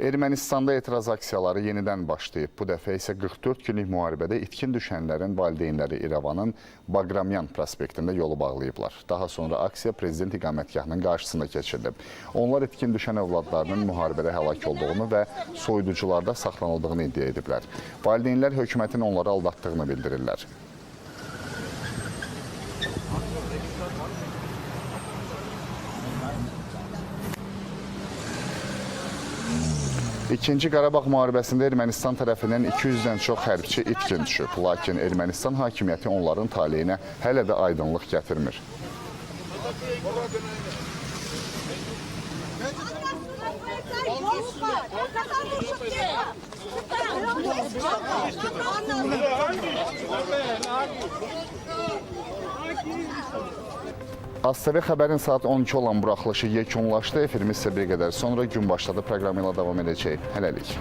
Ermənistanda etiraz aksiyaları yenidən başlayıb. Bu dəfə isə 44 günlük müharibədə itkin düşənlərin valideynləri İrəvanın Baqramyan prospektində yolu bağlayıblar. Daha sonra aksiya prezident iqamətgahının qarşısında keçirilib. Onlar itkin düşən övladlarının müharibədə həlak olduğunu və soyuducularda saxlanıldığını iddia ediblər. Valideynlər hökumətin onları aldatdığını bildirirlər. İkinci Qarabağ müharibəsində Ermənistan tərəfindən 200-dən çox hərbçi itkin düşüb. Lakin Ermənistan hakimiyyəti onların taleyinə hələ də aydınlıq gətirmir. ASTV xəbərin saat 12 olan buraxılışı yekunlaşdı. Efirimiz isə bir qədər sonra gün başladı proqramı ilə davam edəcək. Hələlik.